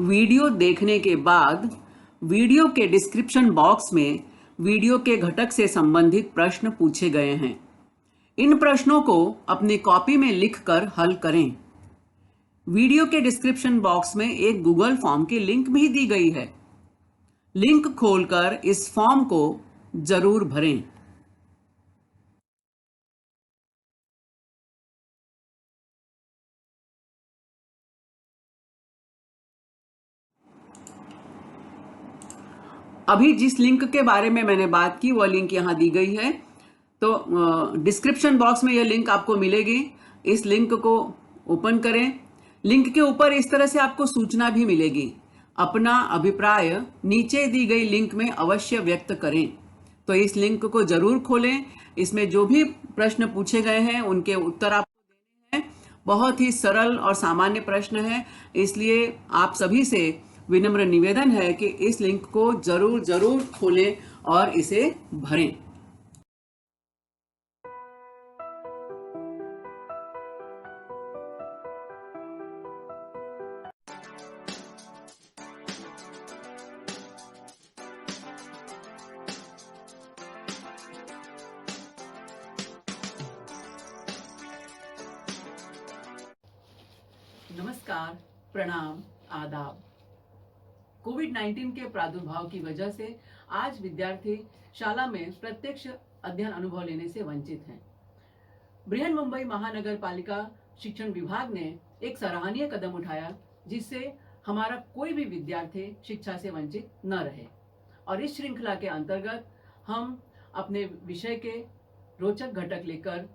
Video देखने के बाद वीडियो के डिस्क्रिप्शन बॉक्स में वीडियो के घटक से संबंधित प्रश्न पूछे गए हैं। इन प्रश्नों को अपनी कॉपी में लिखकर हल करें। वीडियो के डिस्क्रिप्शन बॉक्स में एक गूगल फॉर्म की लिंक भी दी गई है। लिंक खोलकर इस फॉर्म को जरूर भरें। अभी जिस लिंक के बारे में मैंने बात की वह लिंक यहाँ दी गई है। तो डिस्क्रिप्शन बॉक्स में यह लिंक आपको मिलेगी। इस लिंक को ओपन करें। लिंक के ऊपर इस तरह से आपको सूचना भी मिलेगी। अपना अभिप्राय नीचे दी गई लिंक में अवश्य व्यक्त करें। तो इस लिंक को जरूर खोलें। इसमें जो भी प्रश्न पूछे गए हैं उनके उत्तर आपको देने हैं। बहुत ही सरल और सामान्य प्रश्न है, इसलिए आप सभी से विनम्र निवेदन है कि इस लिंक को जरूर जरूर खोलें और इसे भरें। नमस्कार, प्रणाम, आदाब। कोविड-19 के प्रादुर्भाव की वजह से आज विद्यार्थी शाला में प्रत्यक्ष अध्ययन अनुभव लेने से वंचित हैं। बृहन मुंबई महानगर पालिका शिक्षण विभाग ने एक सराहनीय कदम उठाया, जिससे हमारा कोई भी विद्यार्थी शिक्षा से वंचित न रहे। और इस श्रृंखला के अंतर्गत हम अपने विषय के रोचक घटक लेकर,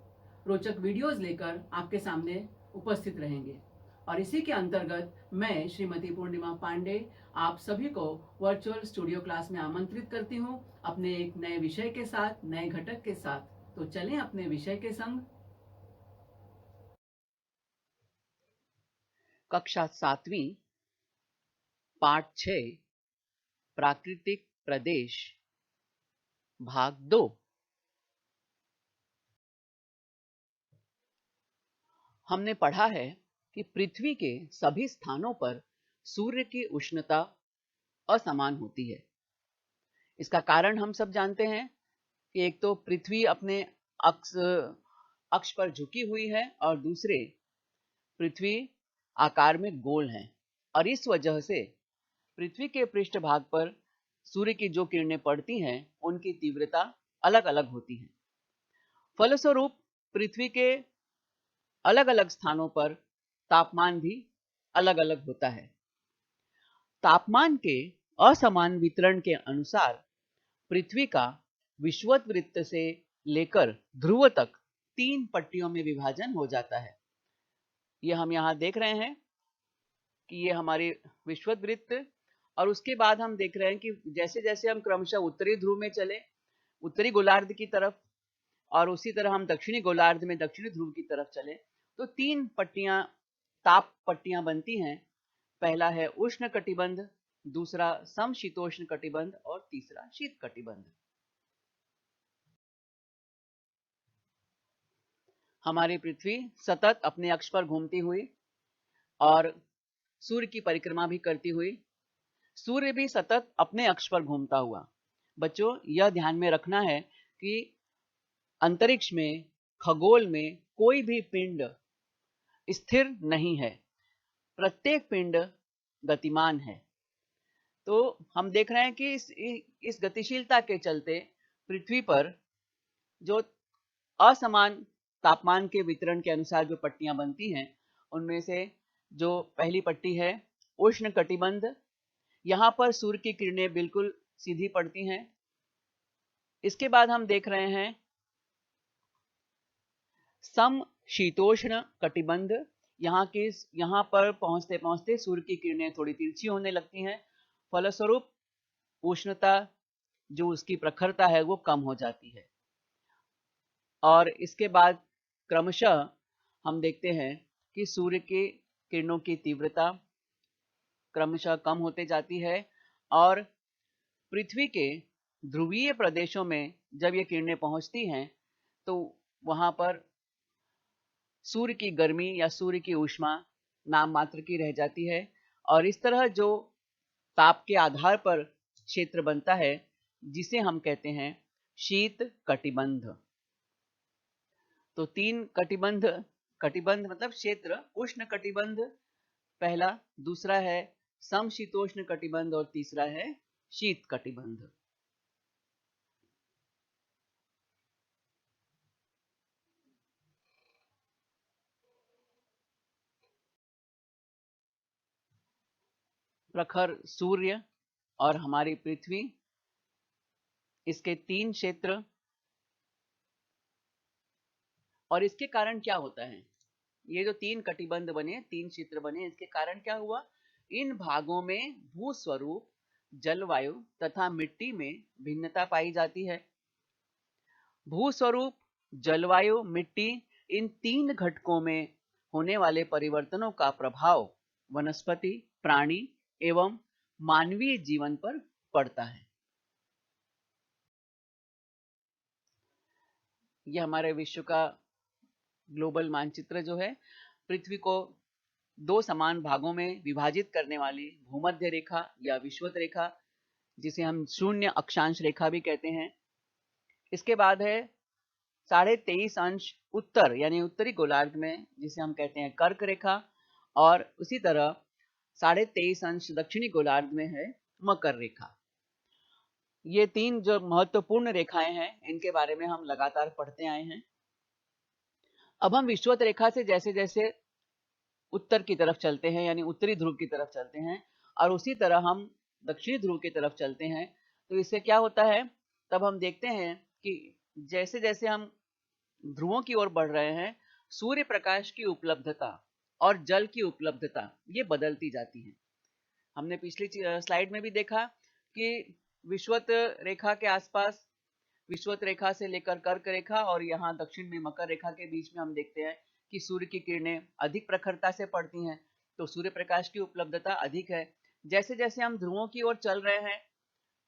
रोचक वीडियोस लेकर आपके सामने उपस्थित रहेंगे। और इसी के अंतर्गत मैं श्रीमती पूर्णिमा पांडे आप सभी को वर्चुअल स्टूडियो क्लास में आमंत्रित करती हूं, अपने एक नए विषय के साथ, नए घटक के साथ। तो चलें अपने विषय के संग। कक्षा 7वीं, पाठ 6, प्राकृतिक प्रदेश, भाग 2। हमने पढ़ा है कि पृथ्वी के सभी स्थानों पर सूर्य की उष्णता असमान होती है। इसका कारण हम सब जानते हैं कि एक तो पृथ्वी अपने अक्ष पर झुकी हुई है और दूसरे पृथ्वी आकार में गोल है, और इस वजह से पृथ्वी के पृष्ठभाग पर सूर्य की जो किरणें पड़ती हैं उनकी तीव्रता अलग अलग होती है। फलस्वरूप पृथ्वी के अलग अलग स्थानों पर तापमान भी अलग अलग होता है। तापमान के असमान वितरण के अनुसार पृथ्वी का विषुवत वृत्त से लेकर ध्रुव तक 3 पट्टियों में विभाजन हो जाता है। ये हम यहाँ देख रहे हैं कि ये हमारी विषुवत वृत्त, और उसके बाद हम देख रहे हैं कि जैसे जैसे हम क्रमशः उत्तरी ध्रुव में चले, उत्तरी गोलार्ध की तरफ, और उसी तरह हम दक्षिणी गोलार्ध में दक्षिणी ध्रुव की तरफ चले, तो 3 पट्टियां, ताप पट्टियां बनती हैं। पहला है उष्ण कटिबंध, दूसरा समशीतोष्ण कटिबंध और तीसरा शीत कटिबंध। हमारी पृथ्वी सतत अपने अक्ष पर घूमती हुई और सूर्य की परिक्रमा भी करती हुई, सूर्य भी सतत अपने अक्ष पर घूमता हुआ। बच्चों, यह ध्यान में रखना है कि अंतरिक्ष में, खगोल में कोई भी पिंड स्थिर नहीं है, प्रत्येक पिंड गतिमान है। तो हम देख रहे हैं कि इस गतिशीलता के चलते पृथ्वी पर जो असमान तापमान के वितरण के अनुसार जो पट्टियां बनती हैं, उनमें से जो पहली पट्टी है उष्ण कटिबंध, यहाँ पर सूर्य की किरणें बिल्कुल सीधी पड़ती हैं। इसके बाद हम देख रहे हैं समशीतोष्ण कटिबंध। यहाँ पर पहुंचते पहुंचते सूर्य की किरणें थोड़ी तिरछी होने लगती हैं, फलस्वरूप उष्णता, जो उसकी प्रखरता है, वो कम हो जाती है। और इसके बाद क्रमशः हम देखते हैं कि सूर्य की किरणों की तीव्रता क्रमशः कम होते जाती है, और पृथ्वी के ध्रुवीय प्रदेशों में जब ये किरणें पहुंचती हैं तो वहां पर सूर्य की गर्मी या सूर्य की ऊष्मा नाम मात्र की रह जाती है, और इस तरह जो ताप के आधार पर क्षेत्र बनता है जिसे हम कहते हैं शीत कटिबंध। तो 3 कटिबंध, कटिबंध मतलब क्षेत्र, उष्ण कटिबंध पहला, दूसरा है समशीतोष्ण कटिबंध और तीसरा है शीत कटिबंध। प्रखर सूर्य और हमारी पृथ्वी, इसके 3 क्षेत्र। और इसके कारण क्या होता है, ये जो 3 कटिबंध बने, 3 क्षेत्र बने, इसके कारण क्या हुआ, इन भागों में भूस्वरूप, जलवायु तथा मिट्टी में भिन्नता पाई जाती है। भूस्वरूप, जलवायु, मिट्टी, इन 3 घटकों में होने वाले परिवर्तनों का प्रभाव वनस्पति, प्राणी एवं मानवीय जीवन पर पड़ता है। यह हमारे विश्व का ग्लोबल मानचित्र जो है, पृथ्वी को 2 समान भागों में विभाजित करने वाली भूमध्य रेखा या विषुवत रेखा, जिसे हम शून्य अक्षांश रेखा भी कहते हैं। इसके बाद है 23.5 अंश उत्तर यानी उत्तरी गोलार्ध में, जिसे हम कहते हैं कर्क रेखा, और उसी तरह 23.5 अंश दक्षिणी गोलार्ध में है मकर रेखा। ये 3 जो महत्वपूर्ण रेखाएं हैं, इनके बारे में हम लगातार पढ़ते आए हैं। अब हम विषुवत रेखा से जैसे जैसे उत्तर की तरफ चलते हैं, यानी उत्तरी ध्रुव की तरफ चलते हैं, और उसी तरह हम दक्षिणी ध्रुव की तरफ चलते हैं, तो इससे क्या होता है, तब हम देखते हैं कि जैसे जैसे हम ध्रुवों की ओर बढ़ रहे हैं, सूर्य प्रकाश की उपलब्धता और जल की उपलब्धता ये बदलती जाती है। हमने पिछली स्लाइड में भी देखा कि विषुवत रेखा के आसपास, विषुवत रेखा से लेकर कर्क रेखा और यहाँ दक्षिण में मकर रेखा के बीच में हम देखते हैं कि सूर्य की किरणें अधिक प्रखरता से पड़ती हैं, तो सूर्य प्रकाश की उपलब्धता अधिक है। जैसे जैसे हम ध्रुवों की ओर चल रहे हैं,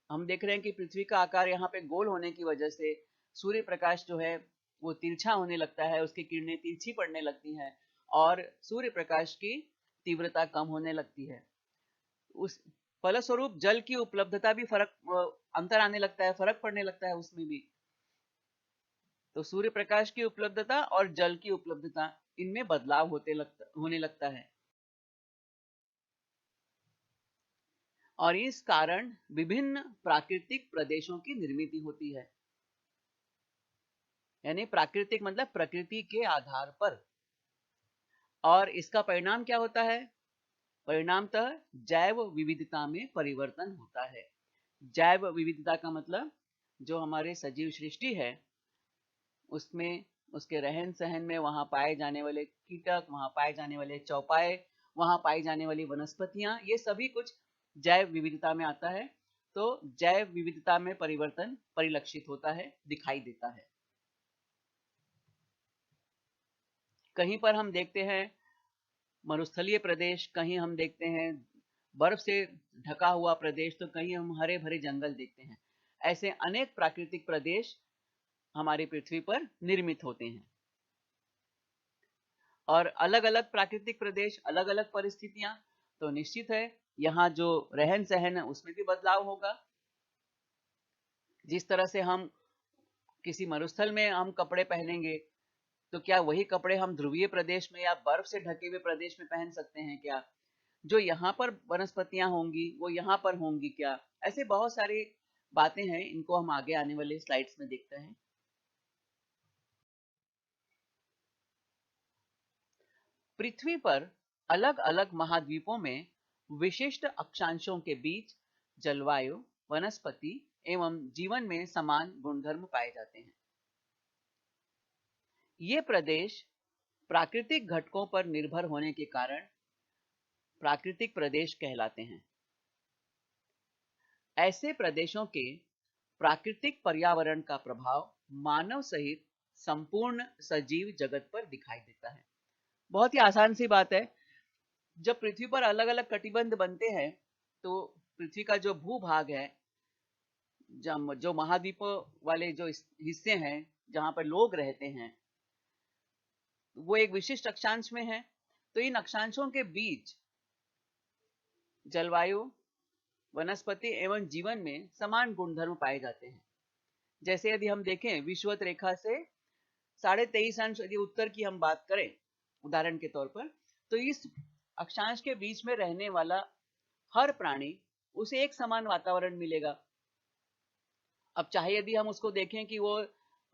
हम देख रहे हैं कि पृथ्वी का आकार यहाँ पे गोल होने की वजह से सूर्य प्रकाश जो है वो तिरछा होने लगता है, उसकी किरणें तिरछी पड़ने लगती हैं और सूर्य प्रकाश की तीव्रता कम होने लगती है। उस फलस्वरूप जल की उपलब्धता भी अंतर आने लगता है, फर्क पड़ने लगता है उसमें भी। तो सूर्य प्रकाश की उपलब्धता और जल की उपलब्धता, इनमें बदलाव होने लगता है, और इस कारण विभिन्न प्राकृतिक प्रदेशों की निर्मित होती है। यानी प्राकृतिक मतलब प्रकृति के आधार पर। और इसका परिणाम क्या होता है, परिणामतः जैव विविधता में परिवर्तन होता है। जैव विविधता का मतलब जो हमारे सजीव सृष्टि है उसमें, उसके रहन सहन में वहां पाए जाने वाले कीटक, वहां पाए जाने वाले चौपाए, वहां पाई जाने वाली वनस्पतियां, ये सभी कुछ जैव विविधता में आता है। तो जैव विविधता में परिवर्तन परिलक्षित होता है, दिखाई देता है। कहीं पर हम देखते हैं मरुस्थलीय प्रदेश, कहीं हम देखते हैं बर्फ से ढका हुआ प्रदेश, तो कहीं हम हरे भरे जंगल देखते हैं। ऐसे अनेक प्राकृतिक प्रदेश हमारी पृथ्वी पर निर्मित होते हैं, और अलग अलग प्राकृतिक प्रदेश, अलग अलग परिस्थितियां, तो निश्चित है यहाँ जो रहन सहन है उसमें भी बदलाव होगा। जिस तरह से हम किसी मरुस्थल में हम कपड़े पहनेंगे, तो क्या वही कपड़े हम ध्रुवीय प्रदेश में या बर्फ से ढके हुए प्रदेश में पहन सकते हैं क्या? जो यहाँ पर वनस्पतियां होंगी वो यहाँ पर होंगी क्या? ऐसे बहुत सारी बातें हैं, इनको हम आगे आने वाले स्लाइड्स में देखते हैं। पृथ्वी पर अलग अलग महाद्वीपों में विशिष्ट अक्षांशों के बीच जलवायु, वनस्पति एवं जीवन में समान गुणधर्म पाए जाते हैं। ये प्रदेश प्राकृतिक घटकों पर निर्भर होने के कारण प्राकृतिक प्रदेश कहलाते हैं। ऐसे प्रदेशों के प्राकृतिक पर्यावरण का प्रभाव मानव सहित संपूर्ण सजीव जगत पर दिखाई देता है। बहुत ही आसान सी बात है, जब पृथ्वी पर अलग अलग कटिबंध बनते हैं तो पृथ्वी का जो भूभाग है, जो महाद्वीपों वाले जो हिस्से हैं जहां पर लोग रहते हैं, वो एक विशिष्ट अक्षांश में है। तो इन अक्षांशों के बीच जलवायु, वनस्पति एवं जीवन में समान गुणधर्म पाए जाते हैं। जैसे यदि हम देखें विषुवत रेखा से 23.5 अंश यदि उत्तर की हम बात करें उदाहरण के तौर पर, तो इस अक्षांश के बीच में रहने वाला हर प्राणी उसे एक समान वातावरण मिलेगा। अब चाहे यदि हम उसको देखें कि वो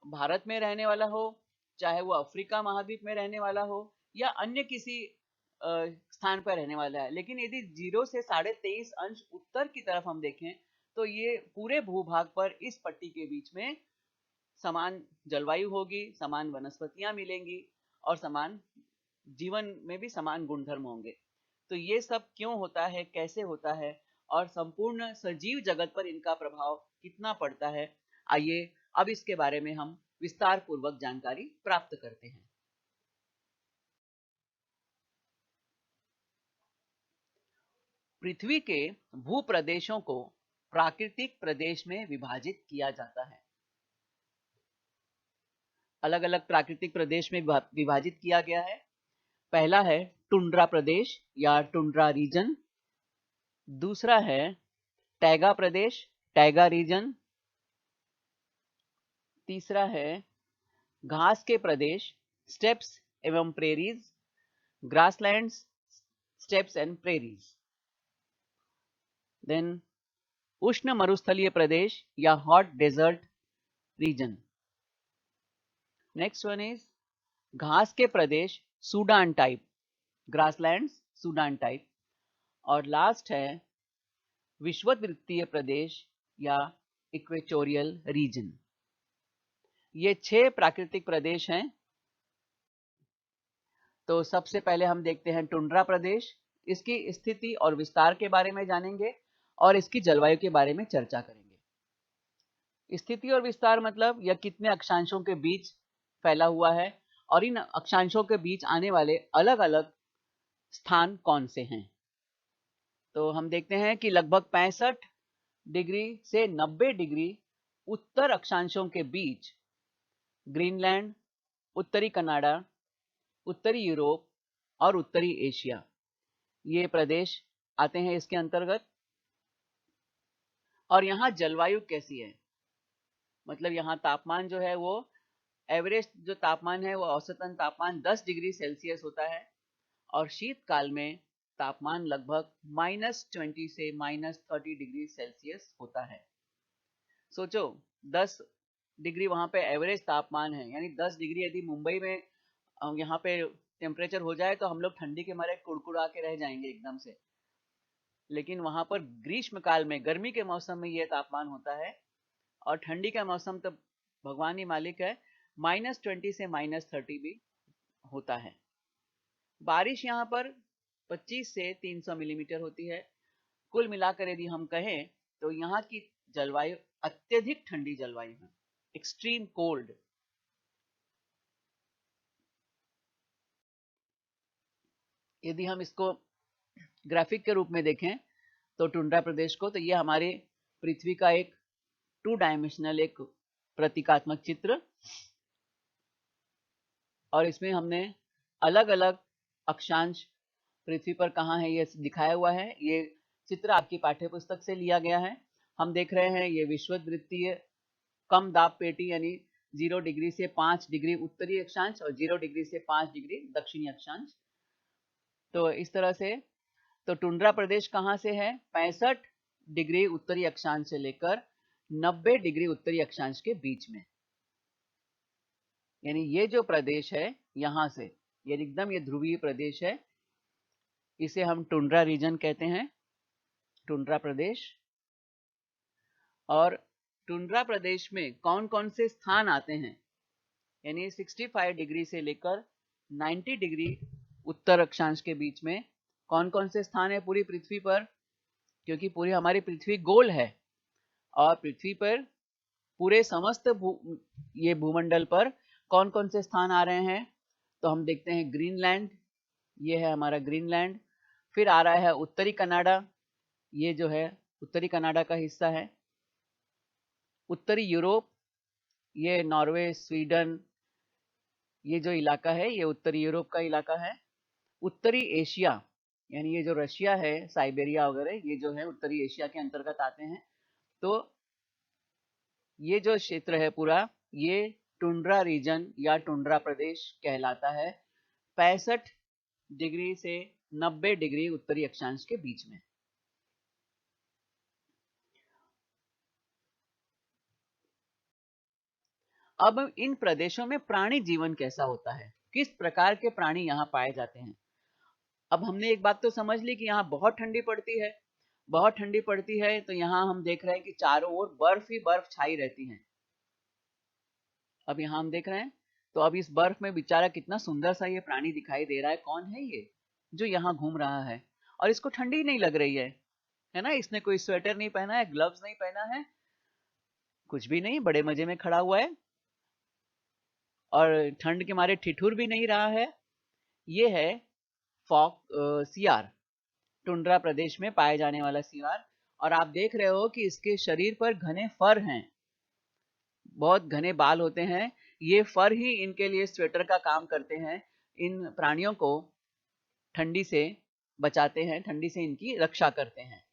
भारत में रहने वाला हो, चाहे वो अफ्रीका महाद्वीप में रहने वाला हो या अन्य किसी स्थान पर रहने वाला है, लेकिन यदि 0 से 23.5 अंश उत्तर की तरफ हम देखें तो ये पूरे भूभाग पर इस पट्टी के बीच में समान जलवायु होगी, समान वनस्पतियां मिलेंगी और समान जीवन में भी समान गुणधर्म होंगे। तो ये सब क्यों होता है, कैसे होता है और संपूर्ण सजीव जगत पर इनका प्रभाव कितना पड़ता है, आइए अब इसके बारे में हम विस्तार पूर्वक जानकारी प्राप्त करते हैं। पृथ्वी के भूप्रदेशों को प्राकृतिक प्रदेश में विभाजित किया जाता है। अलग अलग प्राकृतिक प्रदेश में विभाजित किया गया है। पहला है टुंड्रा प्रदेश या टुंड्रा रीजन, दूसरा है टैगा प्रदेश, टैगा रीजन, तीसरा है घास के प्रदेश, स्टेप्स एवं prairies, grasslands, steppes and prairies. Then उष्ण मरुस्थलीय प्रदेश या hot desert region. Next one is घास के प्रदेश, Sudan type, grasslands, Sudan type. और लास्ट है विषुववृत्तीय प्रदेश या इक्वेटोरियल रीजन। ये 6 प्राकृतिक प्रदेश हैं। तो सबसे पहले हम देखते हैं टुंड्रा प्रदेश। इसकी स्थिति और विस्तार के बारे में जानेंगे और इसकी जलवायु के बारे में चर्चा करेंगे। स्थिति और विस्तार मतलब यह कितने अक्षांशों के बीच फैला हुआ है और इन अक्षांशों के बीच आने वाले अलग अलग स्थान कौन से हैं। तो हम देखते हैं कि लगभग 65 डिग्री से 90 डिग्री उत्तर अक्षांशों के बीच ग्रीनलैंड, उत्तरी कनाडा, उत्तरी यूरोप और उत्तरी एशिया, ये प्रदेश आते हैं इसके अंतर्गत। और यहाँ जलवायु कैसी है, मतलब यहाँ तापमान जो है वो एवरेज जो तापमान है वो औसतन तापमान 10 डिग्री सेल्सियस होता है और शीतकाल में तापमान लगभग -20 से -30 डिग्री सेल्सियस होता है। सोचो 10 डिग्री वहां पे एवरेज तापमान है, यानी 10 डिग्री यदि मुंबई में यहाँ पे टेम्परेचर हो जाए तो हम लोग ठंडी के मारे कुड़कुड़ा के रह जाएंगे एकदम से। लेकिन वहां पर ग्रीष्म काल में, गर्मी के मौसम में ये तापमान होता है और ठंडी का मौसम तो भगवान ही मालिक है, -20 से -30 भी होता है। बारिश यहाँ पर 25 से 300 मिलीमीटर होती है। कुल मिलाकर यदि हम कहें तो यहाँ की जलवायु अत्यधिक ठंडी जलवायु है, एक्सट्रीम कोल्ड। यदि हम इसको ग्राफिक के रूप में देखें तो टुंड्रा प्रदेश को, तो ये हमारे पृथ्वी का एक 2 डायमेंशनल एक प्रतीकात्मक चित्र, और इसमें हमने अलग अलग अक्षांश पृथ्वी पर कहाँ है ये दिखाया हुआ है। ये चित्र आपकी पाठ्य पुस्तक से लिया गया है। हम देख रहे हैं ये विषुववृत्तीय कम दाब पेटी, यानी 0 डिग्री से 5 डिग्री उत्तरी अक्षांश और 0 डिग्री से 5 डिग्री दक्षिणी अक्षांश। तो इस तरह से तो टुंड्रा प्रदेश कहाँ से है, 65 डिग्री उत्तरी अक्षांश से लेकर 90 डिग्री उत्तरी अक्षांश के बीच में। यानी ये जो प्रदेश है यहाँ से, ये एकदम ये ध्रुवीय प्रदेश है, इसे हम टुंड्रा रीजन कहते हैं, टुंड्रा प्रदेश। और टुंड्रा प्रदेश में कौन कौन से स्थान आते हैं, यानी 65 डिग्री से लेकर 90 डिग्री उत्तर अक्षांश के बीच में कौन कौन से स्थान है पूरी पृथ्वी पर, क्योंकि पूरी हमारी पृथ्वी गोल है और पृथ्वी पर पूरे समस्त ये भूमंडल पर कौन कौन से स्थान आ रहे हैं। तो हम देखते हैं ग्रीनलैंड, ये है हमारा ग्रीनलैंड। फिर आ रहा है उत्तरी कनाडा, ये जो है उत्तरी कनाडा का हिस्सा है। उत्तरी यूरोप, ये नॉर्वे, स्वीडन, ये जो इलाका है ये उत्तरी यूरोप का इलाका है। उत्तरी एशिया, यानी ये जो रशिया है, साइबेरिया वगैरह, ये जो है उत्तरी एशिया के अंतर्गत आते हैं। तो ये जो क्षेत्र है पूरा, ये टुंड्रा रीजन या टुंड्रा प्रदेश कहलाता है। 65 डिग्री से 90 डिग्री उत्तरी अक्षांश के बीच में। अब इन प्रदेशों में प्राणी जीवन कैसा होता है, किस प्रकार के प्राणी यहाँ पाए जाते हैं। अब हमने एक बात तो समझ ली कि यहाँ बहुत ठंडी पड़ती है, बहुत ठंडी पड़ती है, तो यहाँ हम देख रहे हैं कि चारों ओर बर्फ ही बर्फ छाई रहती है। अब यहाँ हम देख रहे हैं, तो अब इस बर्फ में बेचारा कितना सुंदर सा ये प्राणी दिखाई दे रहा है। कौन है ये जो यहाँ घूम रहा है और इसको ठंडी नहीं लग रही है ना? इसने कोई स्वेटर नहीं पहना है, ग्लव्स नहीं पहना है, कुछ भी नहीं, बड़े मजे में खड़ा हुआ है और ठंड के मारे ठिठुर भी नहीं रहा है। ये है सियार, टुंड्रा प्रदेश में पाए जाने वाला सियार। और आप देख रहे हो कि इसके शरीर पर घने फर हैं, बहुत घने बाल होते हैं। ये फर ही इनके लिए स्वेटर का काम करते हैं, इन प्राणियों को ठंडी से बचाते हैं, ठंडी से इनकी रक्षा करते हैं।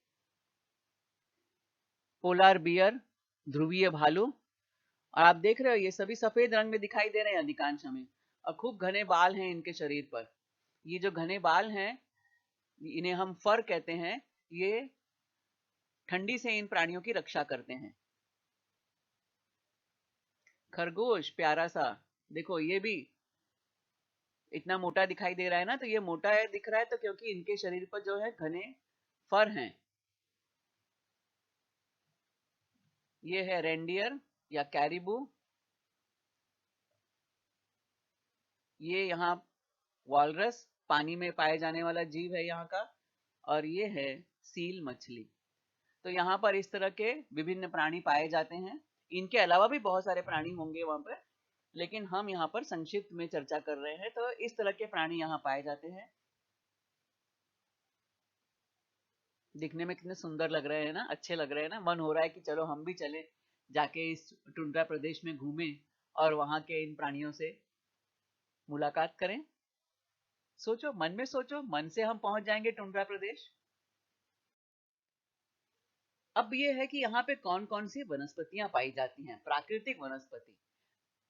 पोलार बियर, ध्रुवीय भालू, और आप देख रहे हो ये सभी सफेद रंग में दिखाई दे रहे हैं अधिकांश हमें, और खूब घने बाल हैं इनके शरीर पर। ये जो घने बाल हैं, इन्हें हम फर कहते हैं। ये ठंडी से इन प्राणियों की रक्षा करते हैं। खरगोश प्यारा सा, देखो ये भी इतना मोटा दिखाई दे रहा है ना, तो ये मोटा है दिख रहा है तो क्योंकि इनके शरीर पर जो है घने फर हैं। ये है रेंडियर या कैरिबू, ये यहाँ वॉलरस, पानी में पाए जाने वाला जीव है यहाँ का, और ये है सील मछली। तो यहाँ पर इस तरह के विभिन्न प्राणी पाए जाते हैं। इनके अलावा भी बहुत सारे प्राणी होंगे वहां पर, लेकिन हम यहाँ पर संक्षिप्त में चर्चा कर रहे हैं। तो इस तरह के प्राणी यहाँ पाए जाते हैं। दिखने में कितने सुंदर लग रहे हैं ना, अच्छे लग रहे हैं ना। मन हो रहा है कि चलो हम भी चलें, जाके इस टुंड्रा प्रदेश में घूमें और वहां के इन प्राणियों से मुलाकात करें। सोचो, मन में सोचो, मन से हम पहुंच जाएंगे टुंड्रा प्रदेश। अब ये है कि यहाँ पे कौन कौन सी वनस्पतियां पाई जाती हैं, प्राकृतिक वनस्पति,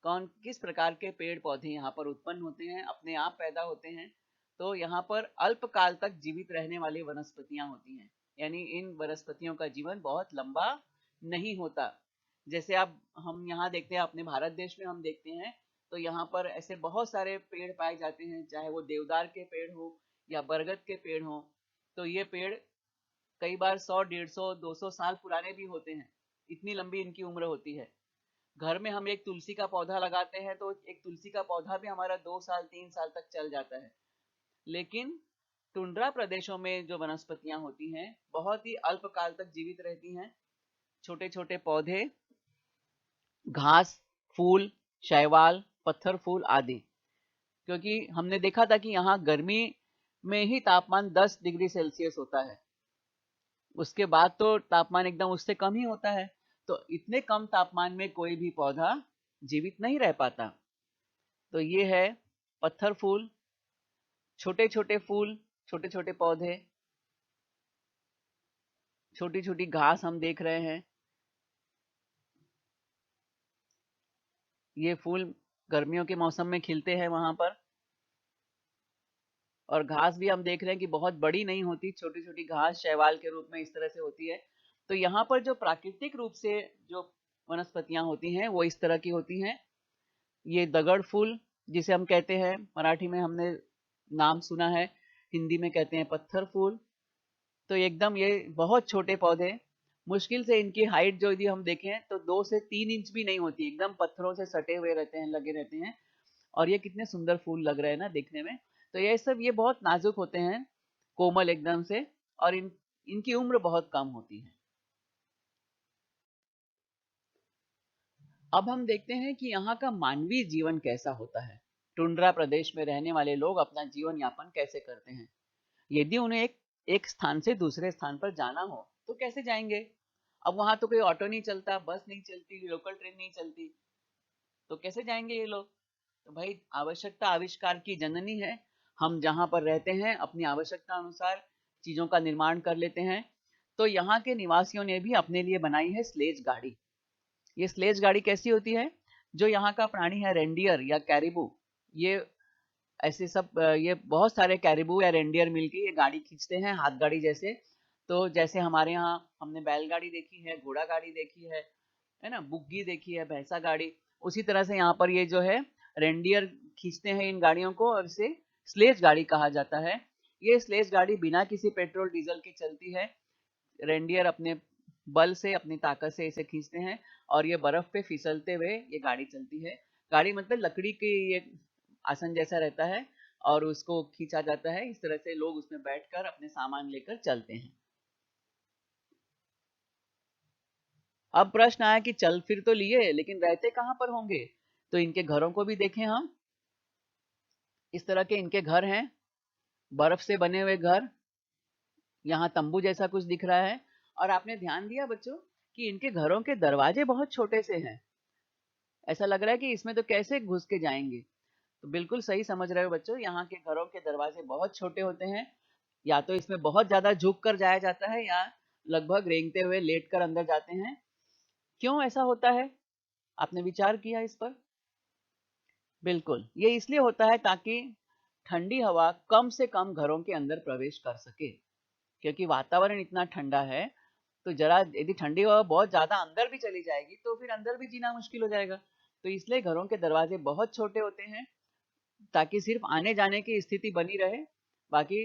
कौन किस प्रकार के पेड़ पौधे यहाँ पर उत्पन्न होते हैं, अपने आप पैदा होते हैं। तो यहाँ पर अल्पकाल तक जीवित रहने वाली वनस्पतियां होती हैं, यानी इन वनस्पतियों का जीवन बहुत लंबा नहीं होता। जैसे अब हम यहाँ देखते हैं, अपने भारत देश में हम देखते हैं, तो यहाँ पर ऐसे बहुत सारे पेड़ पाए जाते हैं, चाहे वो देवदार के पेड़ हो या बरगद के पेड़ हो। तो ये पेड़ कई बार 100, 150, 200 साल पुराने भी होते हैं, इतनी लंबी इनकी उम्र होती है। घर में हम एक तुलसी का पौधा लगाते हैं तो एक तुलसी का पौधा भी हमारा 2 साल 3 साल तक चल जाता है। लेकिन टुंड्रा प्रदेशों में जो वनस्पतियां होती हैं बहुत ही अल्पकाल तक जीवित रहती हैं। छोटे छोटे पौधे, घास, फूल, शैवाल, पत्थर फूल आदि। क्योंकि हमने देखा था कि यहाँ गर्मी में ही तापमान 10 डिग्री सेल्सियस होता है, उसके बाद तो तापमान एकदम उससे कम ही होता है। तो इतने कम तापमान में कोई भी पौधा जीवित नहीं रह पाता। तो ये है पत्थर फूल, छोटे छोटे फूल, छोटे छोटे पौधे, छोटी छोटी घास हम देख रहे हैं। ये फूल गर्मियों के मौसम में खिलते हैं वहां पर। और घास भी हम देख रहे हैं कि बहुत बड़ी नहीं होती, छोटी छोटी घास शैवाल के रूप में इस तरह से होती है। तो यहाँ पर जो प्राकृतिक रूप से जो वनस्पतियां होती हैं वो इस तरह की होती हैं। ये दगड़ फूल जिसे हम कहते हैं, मराठी में हमने नाम सुना है, हिंदी में कहते हैं पत्थर फूल। तो एकदम ये बहुत छोटे पौधे, मुश्किल से इनकी हाइट जो यदि हम देखें तो 2 से 3 इंच भी नहीं होती, एकदम पत्थरों से सटे हुए रहते हैं, लगे रहते हैं। और ये कितने सुंदर फूल लग रहे हैं ना देखने में। तो ये सब ये बहुत नाजुक होते हैं, कोमल एकदम से, और इनकी उम्र बहुत कम होती है। अब हम देखते हैं कि यहाँ का मानवीय जीवन कैसा होता है। टुंड्रा प्रदेश में रहने वाले लोग अपना जीवन यापन कैसे करते हैं। यदि उन्हें एक स्थान से दूसरे स्थान पर जाना हो तो कैसे जाएंगे। अब वहां तो कोई ऑटो नहीं चलता, बस नहीं चलती, लोकल ट्रेन नहीं चलती, तो कैसे जाएंगे ये लोग। तो भाई आवश्यकता आविष्कार की जननी है, हम जहाँ पर रहते हैं अपनी आवश्यकता अनुसार चीज़ों का निर्माण कर लेते हैं। तो यहाँ के निवासियों ने भी अपने लिए बनाई है स्लेज गाड़ी। ये स्लेज गाड़ी कैसी होती है? जो यहाँ का प्राणी है रेंडियर या कैरिबू, ये ऐसे सब ये बहुत सारे कैरिबू या रेंडियर मिलके ये गाड़ी खींचते हैं, हाथ गाड़ी जैसे। तो जैसे हमारे यहाँ हमने बैलगाड़ी देखी है, घोड़ा गाड़ी देखी है ना, बुग्गी देखी है, भैंसा गाड़ी, उसी तरह से यहाँ पर ये जो है रेंडियर खींचते हैं इन गाड़ियों को और इसे स्लेज गाड़ी कहा जाता है। ये स्लेज गाड़ी बिना किसी पेट्रोल डीजल के चलती है। रेंडियर अपने बल से, अपनी ताकत से इसे खींचते हैं और ये बर्फ पे फिसलते हुए ये गाड़ी चलती है। गाड़ी मतलब लकड़ी की ये आसन जैसा रहता है और उसको खींचा जाता है। इस तरह से लोग उसमें बैठकर अपने सामान लेकर चलते हैं। अब प्रश्न आया कि चल फिर तो लिए, लेकिन रहते कहाँ पर होंगे? तो इनके घरों को भी देखें हम। इस तरह के इनके घर हैं, बर्फ से बने हुए घर। यहाँ तंबू जैसा कुछ दिख रहा है। और आपने ध्यान दिया बच्चों कि इनके घरों के दरवाजे बहुत छोटे से हैं। ऐसा लग रहा है कि इसमें तो कैसे घुस के जाएंगे। तो बिल्कुल सही समझ रहे हो बच्चों, यहाँ के घरों के दरवाजे बहुत छोटे होते हैं। या तो इसमें बहुत ज्यादा झुक कर जाया जाता है या लगभग रेंगते हुए लेट कर अंदर जाते हैं। क्यों ऐसा होता है? आपने विचार किया इस पर? बिल्कुल, ये इसलिए होता है ताकि ठंडी हवा कम से कम घरों के अंदर प्रवेश कर सके। क्योंकि वातावरण इतना ठंडा है, तो जरा यदि ठंडी हवा बहुत ज्यादा अंदर भी चली जाएगी तो फिर अंदर भी जीना मुश्किल हो जाएगा। तो इसलिए घरों के दरवाजे बहुत छोटे होते हैं ताकि सिर्फ आने जाने की स्थिति बनी रहे, बाकी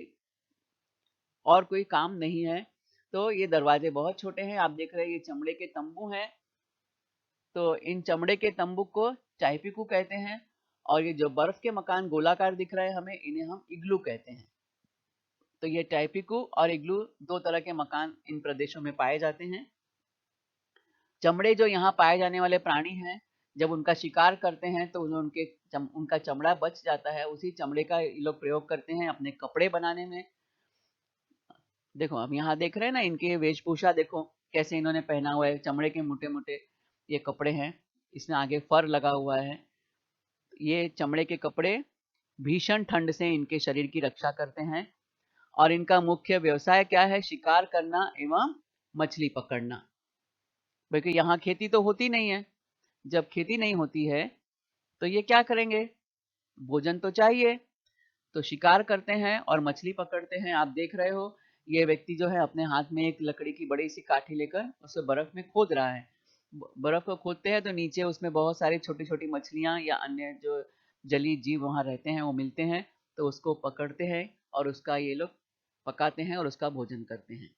और कोई काम नहीं है। तो ये दरवाजे बहुत छोटे हैं। आप देख रहे हैं ये चमड़े के तंबू हैं। तो इन चमड़े के तंबू को चायपीकू कहते हैं। और ये जो बर्फ के मकान गोलाकार दिख रहे हैं हमें, इन्हें हम इग्लू कहते हैं। तो ये टाइपिकू और इग्लू दो तरह के मकान इन प्रदेशों में पाए जाते हैं। चमड़े जो यहाँ पाए जाने वाले प्राणी हैं, जब उनका शिकार करते हैं तो उनका चमड़ा बच जाता है। उसी चमड़े का ये लोग प्रयोग करते हैं अपने कपड़े बनाने में। देखो अब यहाँ देख रहे हैं ना, इनके वेशभूषा देखो कैसे इन्होंने पहना हुआ है। चमड़े के मोटे मोटे ये कपड़े हैं, इसमें आगे फर लगा हुआ है। ये चमड़े के कपड़े भीषण ठंड से इनके शरीर की रक्षा करते हैं। और इनका मुख्य व्यवसाय क्या है? शिकार करना एवं मछली पकड़ना। क्योंकि यहाँ खेती तो होती नहीं है। जब खेती नहीं होती है तो ये क्या करेंगे? भोजन तो चाहिए, तो शिकार करते हैं और मछली पकड़ते हैं। आप देख रहे हो ये व्यक्ति जो है अपने हाथ में एक लकड़ी की बड़ी सी काठी लेकर उसे बर्फ में खोद रहा है। बर्फ को खोदते हैं तो नीचे उसमें बहुत सारी छोटी छोटी मछलियां या अन्य जो जलीय जीव वहां रहते हैं वो मिलते हैं। तो उसको पकड़ते हैं और उसका ये लोग पकाते हैं और उसका भोजन करते हैं।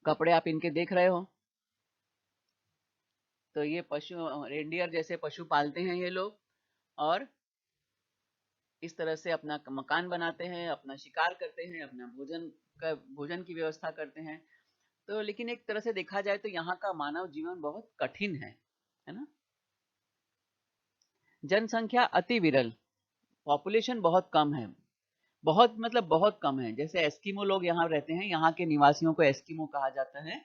कपड़े आप इनके देख रहे हो। तो ये पशु रेंडियर जैसे पशु पालते हैं ये लोग और इस तरह से अपना मकान बनाते हैं, अपना शिकार करते हैं, अपना भोजन की व्यवस्था करते हैं। तो लेकिन एक तरह से देखा जाए तो यहाँ का मानव जीवन बहुत कठिन है ना। जनसंख्या अति विरल, पॉपुलेशन बहुत कम है। बहुत मतलब बहुत कम है। जैसे एस्किमो लोग यहाँ रहते हैं, यहाँ के निवासियों को एस्किमो कहा जाता है,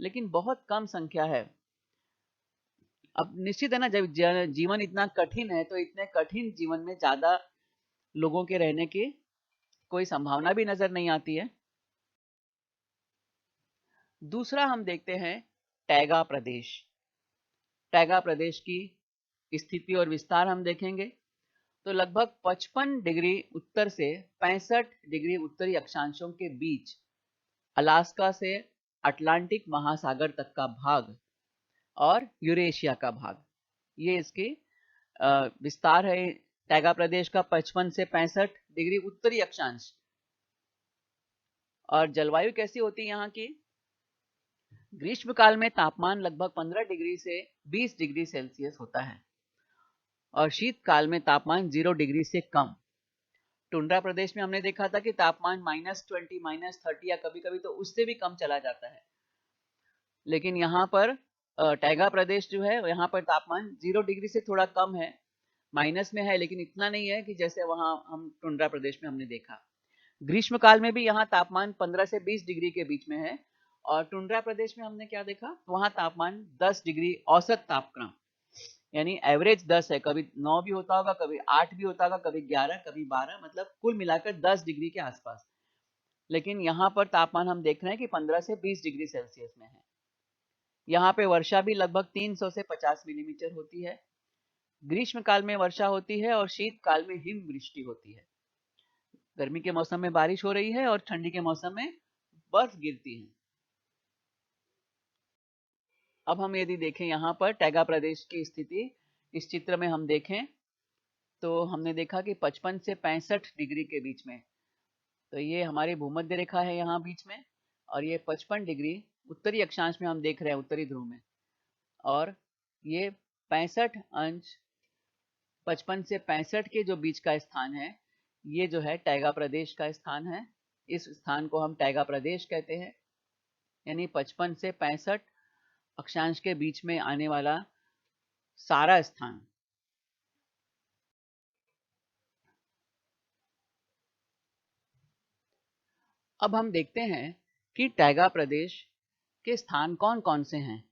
लेकिन बहुत कम संख्या है। अब निश्चित है ना, जब जीवन इतना कठिन है तो इतने कठिन जीवन में ज्यादा लोगों के रहने की कोई संभावना भी नजर नहीं आती है। दूसरा हम देखते हैं टैगा प्रदेश। टैगा प्रदेश की स्थिति और विस्तार हम देखेंगे। तो लगभग 55 डिग्री उत्तर से 65 डिग्री उत्तरी अक्षांशों के बीच अलास्का से अटलांटिक महासागर तक का भाग और यूरेशिया का भाग, ये इसकी विस्तार है। टैगा प्रदेश का 55 से 65 डिग्री उत्तरी अक्षांश। और जलवायु कैसी होती है यहाँ की? ग्रीष्म काल में तापमान लगभग 15 डिग्री से 20 डिग्री सेल्सियस होता है और शीतकाल में तापमान 0 डिग्री से कम। टुंड्रा प्रदेश में हमने देखा था कि तापमान -20, -30 या कभी कभी तो उससे भी कम चला जाता है। लेकिन यहाँ पर टैगा प्रदेश जो है, यहाँ पर तापमान 0 डिग्री से थोड़ा कम है, माइनस में है, लेकिन इतना नहीं है कि जैसे वहां हम टुंड्रा प्रदेश में हमने देखा। ग्रीष्म काल में भी यहाँ तापमान 15 से 20 डिग्री के बीच में है। और टुंड्रा प्रदेश में हमने क्या देखा? वहां तापमान 10 डिग्री औसत तापक्रम यानी एवरेज 10 है, कभी 9 भी होता होगा, कभी 8 भी होता होगा, कभी 11, कभी 12, मतलब कुल मिलाकर 10 डिग्री के आसपास। लेकिन यहाँ पर तापमान हम देख रहे हैं कि 15 से 20 डिग्री सेल्सियस में है। यहाँ पे वर्षा भी लगभग 300 से 50 मिलीमीटर होती है। ग्रीष्म काल में वर्षा होती है और शीत काल में हिमवृष्टि होती है। गर्मी के मौसम में बारिश हो रही है और ठंडी के मौसम में बर्फ गिरती है। अब हम यदि देखें यहाँ पर टैगा प्रदेश की स्थिति, इस चित्र में हम देखें तो हमने देखा कि 55 से 65 डिग्री के बीच में, तो ये हमारी भूमध्य रेखा है यहाँ बीच में, और ये 55 डिग्री उत्तरी अक्षांश में हम देख रहे हैं, उत्तरी ध्रुव में, और ये 65 अंश 55 से 65 के जो बीच का स्थान है, ये जो है टैगा प्रदेश का स्थान है। इस स्थान को हम टैगा प्रदेश कहते हैं, यानी 55 से 65 अक्षांश के बीच में आने वाला सारा स्थान। अब हम देखते हैं कि टैगा प्रदेश के स्थान कौन कौन से हैं।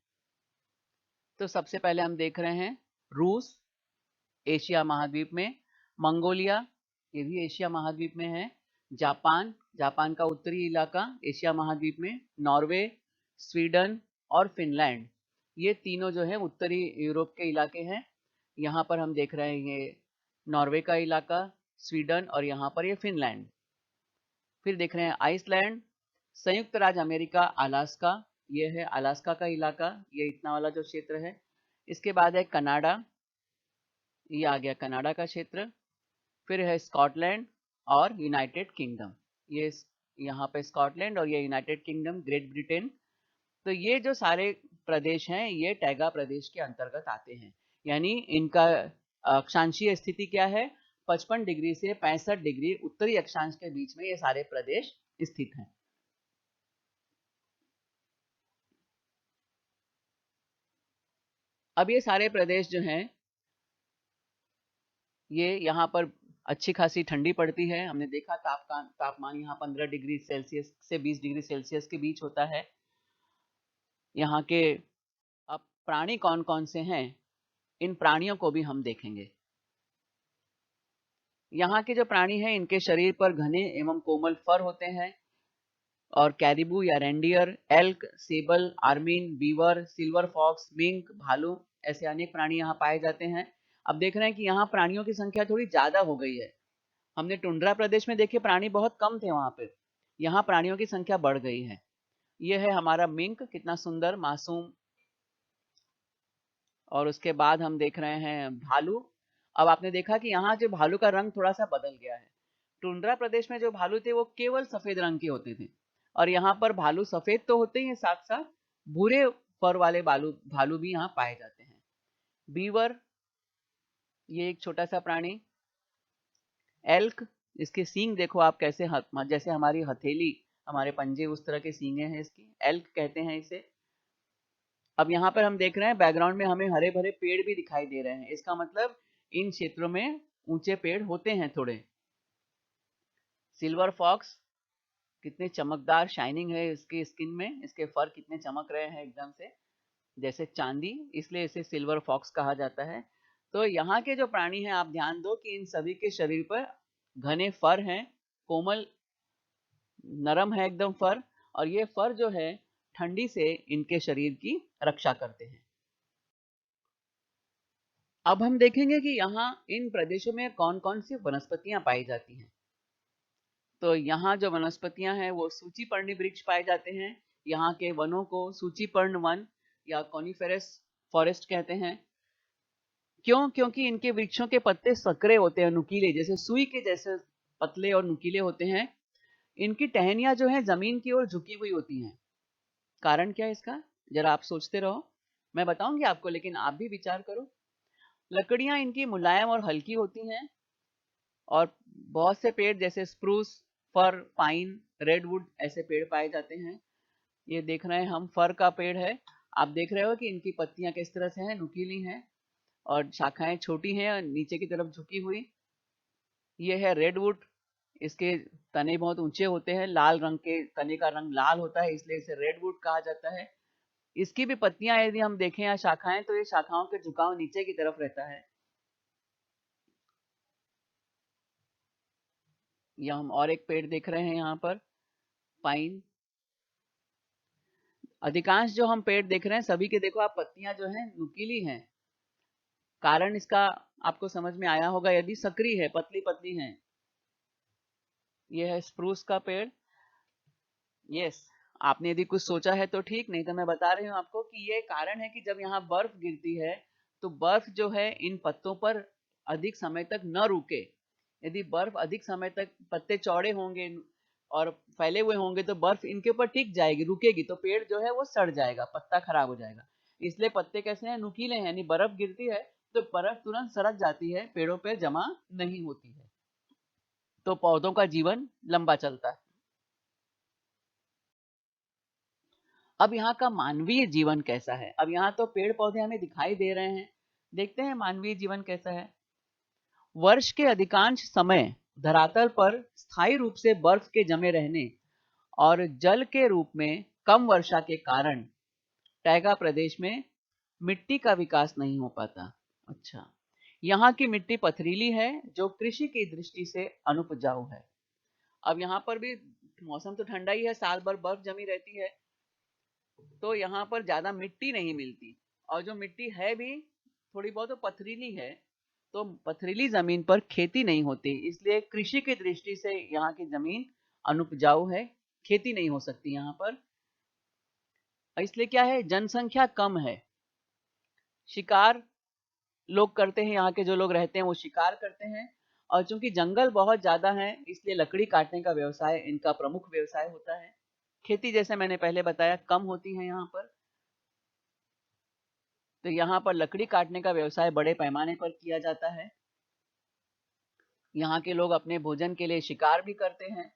तो सबसे पहले हम देख रहे हैं रूस, एशिया महाद्वीप में, मंगोलिया, ये भी एशिया महाद्वीप में है, जापान, जापान का उत्तरी इलाका एशिया महाद्वीप में, नॉर्वे, स्वीडन और फिनलैंड, ये तीनों जो है उत्तरी यूरोप के इलाके हैं। यहाँ पर हम देख रहे हैं ये नॉर्वे का इलाका, स्वीडन, और यहाँ पर ये फिनलैंड। फिर देख रहे हैं आइसलैंड, संयुक्त राज्य अमेरिका, अलास्का, ये है अलास्का का इलाका, ये इतना वाला जो क्षेत्र है। इसके बाद है कनाडा, ये आ गया कनाडा का क्षेत्र। फिर है स्कॉटलैंड और यूनाइटेड किंगडम, ये यहाँ पे स्कॉटलैंड और ये यूनाइटेड किंगडम, ग्रेट ब्रिटेन। तो ये जो सारे प्रदेश हैं ये टैगा प्रदेश के अंतर्गत आते हैं। यानी इनका अक्षांशीय स्थिति क्या है, 55 डिग्री से 65 डिग्री उत्तरी अक्षांश के बीच में ये सारे प्रदेश स्थित हैं। अब ये सारे प्रदेश जो हैं ये यहाँ पर अच्छी खासी ठंडी पड़ती है। हमने देखा तापमान यहाँ 15 डिग्री सेल्सियस से 20 डिग्री सेल्सियस के बीच होता है। यहाँ के अब प्राणी कौन कौन से हैं, इन प्राणियों को भी हम देखेंगे। यहाँ के जो प्राणी हैं इनके शरीर पर घने एवं कोमल फर होते हैं, और कैरिबू या reindeer, elk, sable, ermine, beaver, silver fox, mink, भालू, ऐसे अनेक प्राणी यहाँ पाए जाते हैं। अब देख रहे हैं कि यहाँ प्राणियों की संख्या थोड़ी ज्यादा हो गई है। हमने टुंड्रा प्रदेश में देखे प्राणी बहुत कम थे वहां पे, यहाँ प्राणियों की संख्या बढ़ गई है। यह है हमारा मिंक, कितना सुंदर मासूम। और उसके बाद हम देख रहे हैं भालू। अब आपने देखा कि यहाँ जो भालू का रंग थोड़ा सा बदल गया है। टुंड्रा प्रदेश में जो भालू थे वो केवल सफेद रंग के होते थे, और यहाँ पर भालू सफेद तो होते ही हैं, साथ साथ भूरे फर वाले भालू भी यहाँ पाए जाते हैं। बीवर, ये एक छोटा सा प्राणी। एल्क, इसके सींग देखो आप कैसे, जैसे हमारी हथेली, हमारे पंजे, उस तरह के सींगे हैं इसकी, एल्क कहते हैं इसे। अब यहाँ पर हम देख रहे हैं बैकग्राउंड में हमें हरे भरे पेड़ भी दिखाई दे रहे हैं, इसका मतलब इन क्षेत्रों में ऊंचे पेड़ होते हैं थोड़े। सिल्वर फॉक्स, कितने चमकदार शाइनिंग है इसकी स्किन में, इसके फर कितने चमक रहे हैं एकदम से जैसे चांदी, इसलिए इसे सिल्वर फॉक्स कहा जाता है। तो यहाँ के जो प्राणी हैं आप ध्यान दो कि इन सभी के शरीर पर घने फर हैं, कोमल नरम है एकदम फर, और ये फर जो है ठंडी से इनके शरीर की रक्षा करते हैं। अब हम देखेंगे कि यहाँ इन प्रदेशों में कौन कौन सी वनस्पतियां पाई जाती हैं। तो यहाँ जो वनस्पतियां हैं वो सूचीपर्णी वृक्ष पाए जाते हैं। यहाँ के वनों को सूचीपर्ण वन या कॉनिफेरस फॉरेस्ट कहते हैं। क्यों? क्योंकि इनके वृक्षों के पत्ते संकरे होते हैं, नुकीले, जैसे सुई के जैसे पतले और नुकीले होते हैं। इनकी टहनियां जो है जमीन की ओर झुकी हुई होती हैं। कारण क्या है इसका, जरा आप सोचते रहो, मैं बताऊंगी आपको, लेकिन आप भी विचार करो। लकड़ियां इनकी मुलायम और हल्की होती हैं, और बहुत से पेड़ जैसे स्प्रूस, फर, पाइन, रेडवुड ऐसे पेड़ पाए जाते हैं। ये देख रहे हैं हम, फर का पेड़ है। आप देख रहे हो कि इनकी पत्तियां किस तरह से हैं, नुकीली हैं, और शाखाएं छोटी हैं और नीचे की तरफ झुकी हुई। ये है रेडवुड, इसके तने बहुत ऊंचे होते हैं, लाल रंग के, तने का रंग लाल होता है इसलिए इसे रेडवुड कहा जाता है। इसकी भी पत्तियां यदि हम देखें या शाखाएं, तो ये शाखाओं के झुकाव नीचे की तरफ रहता है। या हम और एक पेड़ देख रहे हैं यहाँ पर, पाइन। अधिकांश जो हम पेड़ देख रहे हैं सभी के देखो आप पत्तियां जो हैं नुकीली हैं। कारण इसका आपको समझ में आया होगा, यदि सक्रिय है, पतली पतली हैं। ये है स्प्रूस का पेड़। यस, आपने यदि कुछ सोचा है तो ठीक, नहीं तो मैं बता रही हूँ आपको कि ये कारण है कि जब यहाँ बर्फ गिरती है तो बर्फ जो है इन पत्तों पर अधिक समय तक न रुके। यदि बर्फ अधिक समय तक, पत्ते चौड़े होंगे और फैले हुए होंगे तो बर्फ इनके ऊपर टिक जाएगी, रुकेगी, तो पेड़ जो है वो सड़ जाएगा, पत्ता खराब हो जाएगा। इसलिए पत्ते कैसे हैं, नुकीले हैं, यानी बर्फ गिरती है तो बर्फ तुरंत सड़क जाती है, पेड़ों पे जमा नहीं होती है, तो पौधों का जीवन लंबा चलता है। अब यहाँ का मानवीय जीवन कैसा है? अब यहाँ तो पेड़ पौधे हमें दिखाई दे रहे हैं, देखते हैं मानवीय जीवन कैसा है। वर्ष के अधिकांश समय धरातल पर स्थायी रूप से बर्फ के जमे रहने और जल के रूप में कम वर्षा के कारण टैगा प्रदेश में मिट्टी का विकास नहीं हो पाता। अच्छा, यहाँ की मिट्टी पथरीली है जो कृषि की दृष्टि से अनुपजाऊ है। अब यहाँ पर भी मौसम तो ठंडा ही है, साल भर बर्फ जमी रहती है, तो यहाँ पर ज्यादा मिट्टी नहीं मिलती, और जो मिट्टी है भी थोड़ी बहुत तो पथरीली है, तो पथरीली जमीन पर खेती नहीं होती, इसलिए कृषि की दृष्टि से यहाँ की जमीन अनुपजाऊ है, खेती नहीं हो सकती यहाँ पर। इसलिए क्या है, जनसंख्या कम है, शिकार लोग करते हैं, यहाँ के जो लोग रहते हैं वो शिकार करते हैं, और चूंकि जंगल बहुत ज्यादा है इसलिए लकड़ी काटने का व्यवसाय इनका प्रमुख व्यवसाय होता है। खेती जैसे मैंने पहले बताया कम होती है यहाँ पर, तो यहाँ पर लकड़ी काटने का व्यवसाय बड़े पैमाने पर किया जाता है। यहाँ के लोग अपने भोजन के लिए शिकार भी करते हैं,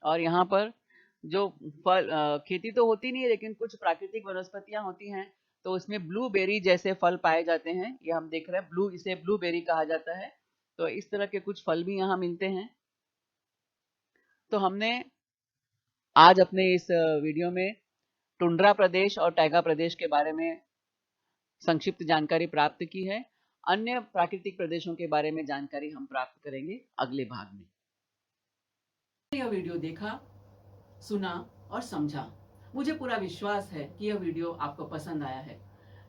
और यहाँ पर जो फल खेती तो होती नहीं है लेकिन कुछ प्राकृतिक वनस्पतियां होती हैं, तो उसमें ब्लूबेरी जैसे फल पाए जाते हैं, ये हम देख रहे हैं, इसे ब्लूबेरी कहा जाता है। तो इस तरह के कुछ फल भी यहाँ मिलते हैं। तो हमने आज अपने इस वीडियो में टुंड्रा प्रदेश और टैगा प्रदेश के बारे में संक्षिप्त जानकारी प्राप्त की है। अन्य प्राकृतिक प्रदेशों के बारे में जानकारी हम प्राप्त करेंगे अगले भाग में। यह वीडियो देखा, सुना और समझा। मुझे पूरा विश्वास है कि यह वीडियो आपको पसंद आया है।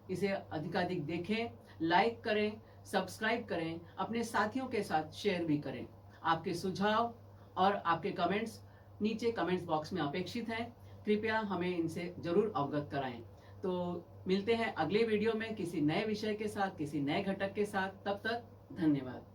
इसे अधिकाधिक देखें, लाइक करें, सब्सक्राइब करें, अपने साथियों के साथ शेयर भी करें। आपके सुझाव और आपके कमेंट्स नीचे कमेंट्स बॉक्स में अपेक्षित हैं। कृपया हमें इनसे जरूर अवगत कराएं। तो मिलते हैं अगले वीडियो में किसी नए विषय के साथ, किसी नए घटक के साथ। तब तक धन्यवाद।